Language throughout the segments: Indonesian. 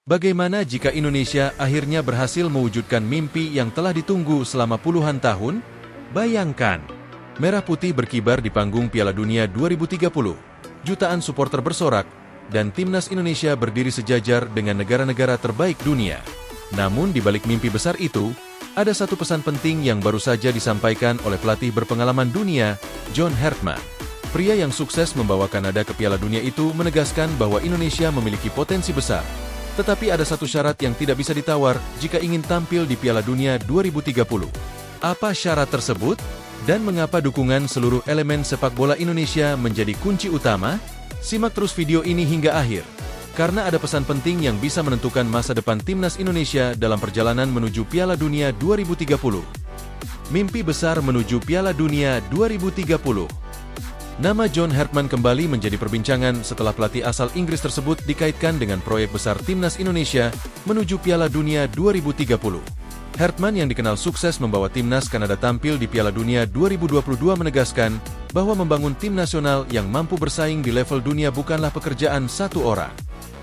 Bagaimana jika Indonesia akhirnya berhasil mewujudkan mimpi yang telah ditunggu selama puluhan tahun? Bayangkan, merah putih berkibar di panggung Piala Dunia 2030, jutaan supporter bersorak, dan timnas Indonesia berdiri sejajar dengan negara-negara terbaik dunia. Namun di balik mimpi besar itu, ada satu pesan penting yang baru saja disampaikan oleh pelatih berpengalaman dunia, John Hartman. Pria yang sukses membawa Kanada ke Piala Dunia itu menegaskan bahwa Indonesia memiliki potensi besar. Tetapi ada satu syarat yang tidak bisa ditawar jika ingin tampil di Piala Dunia 2030. Apa syarat tersebut? Dan mengapa dukungan seluruh elemen sepak bola Indonesia menjadi kunci utama? Simak terus video ini hingga akhir. Karena ada pesan penting yang bisa menentukan masa depan timnas Indonesia dalam perjalanan menuju Piala Dunia 2030. Mimpi besar menuju Piala Dunia 2030. Nama John Hartman kembali menjadi perbincangan setelah pelatih asal Inggris tersebut dikaitkan dengan proyek besar timnas Indonesia menuju Piala Dunia 2030. Hartman yang dikenal sukses membawa timnas Kanada tampil di Piala Dunia 2022 menegaskan bahwa membangun tim nasional yang mampu bersaing di level dunia bukanlah pekerjaan satu orang.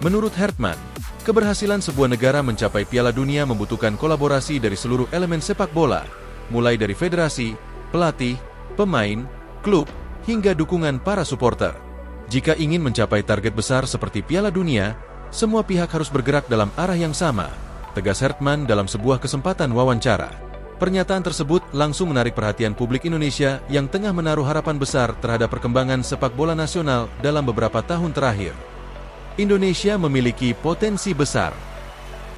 Menurut Hartman, keberhasilan sebuah negara mencapai Piala Dunia membutuhkan kolaborasi dari seluruh elemen sepak bola, mulai dari federasi, pelatih, pemain, klub, hingga dukungan para supporter. Jika ingin mencapai target besar seperti Piala Dunia, semua pihak harus bergerak dalam arah yang sama, tegas Hartman dalam sebuah kesempatan wawancara. Pernyataan tersebut langsung menarik perhatian publik Indonesia yang tengah menaruh harapan besar terhadap perkembangan sepak bola nasional dalam beberapa tahun terakhir. Indonesia memiliki potensi besar.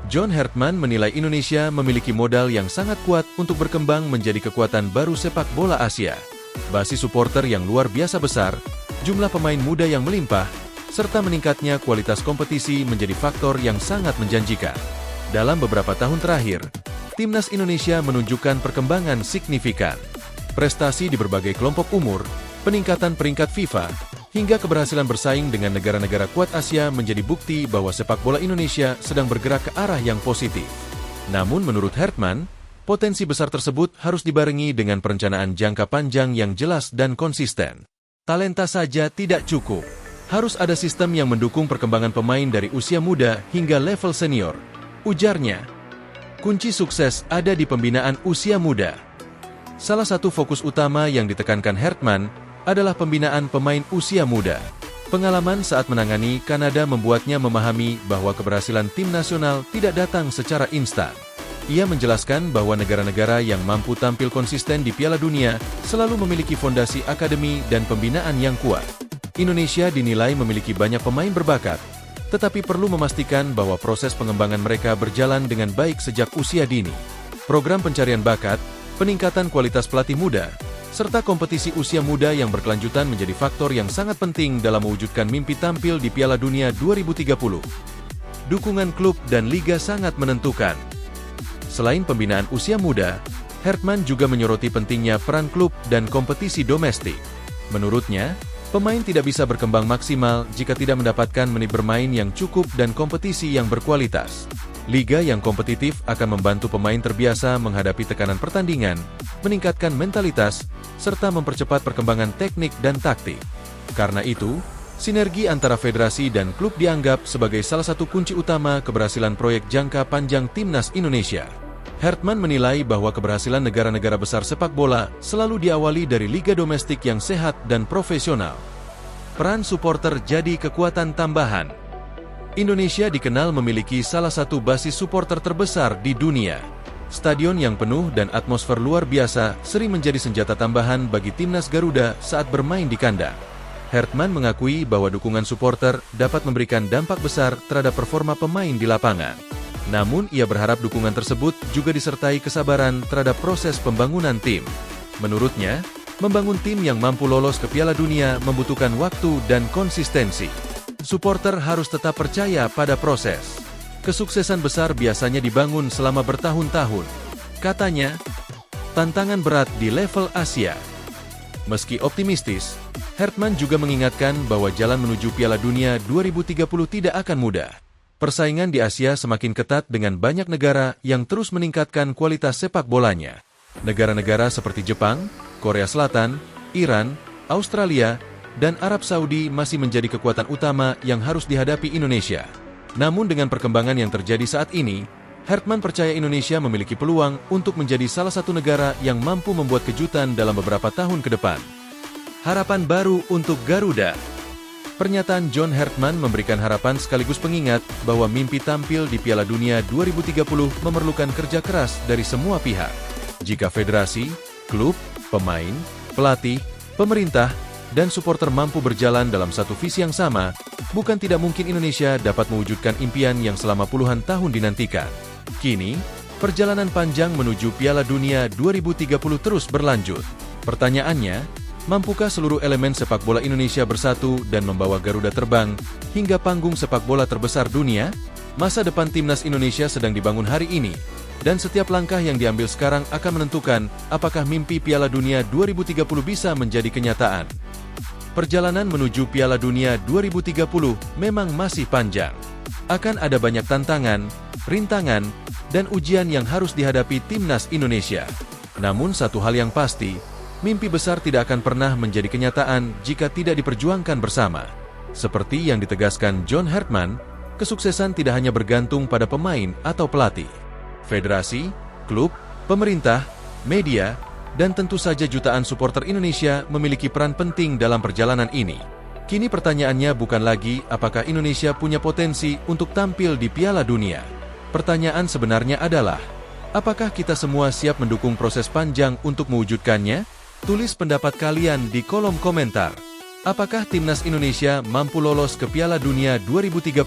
John Hartman menilai Indonesia memiliki modal yang sangat kuat untuk berkembang menjadi kekuatan baru sepak bola Asia. Basis supporter yang luar biasa besar, jumlah pemain muda yang melimpah, serta meningkatnya kualitas kompetisi menjadi faktor yang sangat menjanjikan. Dalam beberapa tahun terakhir, timnas Indonesia menunjukkan perkembangan signifikan. Prestasi di berbagai kelompok umur, peningkatan peringkat FIFA, hingga keberhasilan bersaing dengan negara-negara kuat Asia menjadi bukti bahwa sepak bola Indonesia sedang bergerak ke arah yang positif. Namun menurut Hartman, potensi besar tersebut harus dibarengi dengan perencanaan jangka panjang yang jelas dan konsisten. Talenta saja tidak cukup. Harus ada sistem yang mendukung perkembangan pemain dari usia muda hingga level senior. Ujarnya, kunci sukses ada di pembinaan usia muda. Salah satu fokus utama yang ditekankan Hartman adalah pembinaan pemain usia muda. Pengalaman saat menangani Kanada membuatnya memahami bahwa keberhasilan tim nasional tidak datang secara instan. Ia menjelaskan bahwa negara-negara yang mampu tampil konsisten di Piala Dunia selalu memiliki fondasi akademi dan pembinaan yang kuat. Indonesia dinilai memiliki banyak pemain berbakat, tetapi perlu memastikan bahwa proses pengembangan mereka berjalan dengan baik sejak usia dini. Program pencarian bakat, peningkatan kualitas pelatih muda, serta kompetisi usia muda yang berkelanjutan menjadi faktor yang sangat penting dalam mewujudkan mimpi tampil di Piala Dunia 2030. Dukungan klub dan liga sangat menentukan. Selain pembinaan usia muda, Hartman juga menyoroti pentingnya peran klub dan kompetisi domestik. Menurutnya, pemain tidak bisa berkembang maksimal jika tidak mendapatkan menit bermain yang cukup dan kompetisi yang berkualitas. Liga yang kompetitif akan membantu pemain terbiasa menghadapi tekanan pertandingan, meningkatkan mentalitas, serta mempercepat perkembangan teknik dan taktik. Karena itu, sinergi antara federasi dan klub dianggap sebagai salah satu kunci utama keberhasilan proyek jangka panjang timnas Indonesia. Hartman menilai bahwa keberhasilan negara-negara besar sepak bola selalu diawali dari liga domestik yang sehat dan profesional. Peran supporter jadi kekuatan tambahan. Indonesia dikenal memiliki salah satu basis supporter terbesar di dunia. Stadion yang penuh dan atmosfer luar biasa sering menjadi senjata tambahan bagi timnas Garuda saat bermain di kandang. Hartman mengakui bahwa dukungan supporter dapat memberikan dampak besar terhadap performa pemain di lapangan. Namun, ia berharap dukungan tersebut juga disertai kesabaran terhadap proses pembangunan tim. Menurutnya, membangun tim yang mampu lolos ke Piala Dunia membutuhkan waktu dan konsistensi. Supporter harus tetap percaya pada proses. Kesuksesan besar biasanya dibangun selama bertahun-tahun. Katanya, tantangan berat di level Asia. Meski optimistis, Hartman juga mengingatkan bahwa jalan menuju Piala Dunia 2030 tidak akan mudah. Persaingan di Asia semakin ketat dengan banyak negara yang terus meningkatkan kualitas sepak bolanya. Negara-negara seperti Jepang, Korea Selatan, Iran, Australia, dan Arab Saudi masih menjadi kekuatan utama yang harus dihadapi Indonesia. Namun dengan perkembangan yang terjadi saat ini, Hertman percaya Indonesia memiliki peluang untuk menjadi salah satu negara yang mampu membuat kejutan dalam beberapa tahun ke depan. Harapan baru untuk Garuda. Pernyataan John Hertman memberikan harapan sekaligus pengingat bahwa mimpi tampil di Piala Dunia 2030 memerlukan kerja keras dari semua pihak. Jika federasi, klub, pemain, pelatih, pemerintah, dan supporter mampu berjalan dalam satu visi yang sama, bukan tidak mungkin Indonesia dapat mewujudkan impian yang selama puluhan tahun dinantikan. Kini, perjalanan panjang menuju Piala Dunia 2030 terus berlanjut. Pertanyaannya, mampukah seluruh elemen sepak bola Indonesia bersatu dan membawa Garuda terbang hingga panggung sepak bola terbesar dunia? Masa depan timnas Indonesia sedang dibangun hari ini, dan setiap langkah yang diambil sekarang akan menentukan apakah mimpi Piala Dunia 2030 bisa menjadi kenyataan. Perjalanan menuju Piala Dunia 2030 memang masih panjang. Akan ada banyak tantangan, rintangan, dan ujian yang harus dihadapi timnas Indonesia. Namun satu hal yang pasti, mimpi besar tidak akan pernah menjadi kenyataan jika tidak diperjuangkan bersama. Seperti yang ditegaskan John Hertman, kesuksesan tidak hanya bergantung pada pemain atau pelatih. Federasi, klub, pemerintah, media, dan tentu saja jutaan supporter Indonesia memiliki peran penting dalam perjalanan ini. Kini pertanyaannya bukan lagi apakah Indonesia punya potensi untuk tampil di Piala Dunia. Pertanyaan sebenarnya adalah, apakah kita semua siap mendukung proses panjang untuk mewujudkannya? Tulis pendapat kalian di kolom komentar. Apakah timnas Indonesia mampu lolos ke Piala Dunia 2030?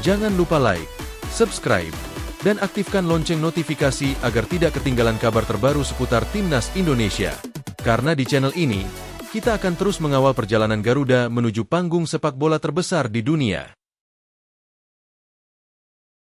Jangan lupa like, subscribe, dan aktifkan lonceng notifikasi agar tidak ketinggalan kabar terbaru seputar timnas Indonesia. Karena di channel ini, kita akan terus mengawal perjalanan Garuda menuju panggung sepak bola terbesar di dunia.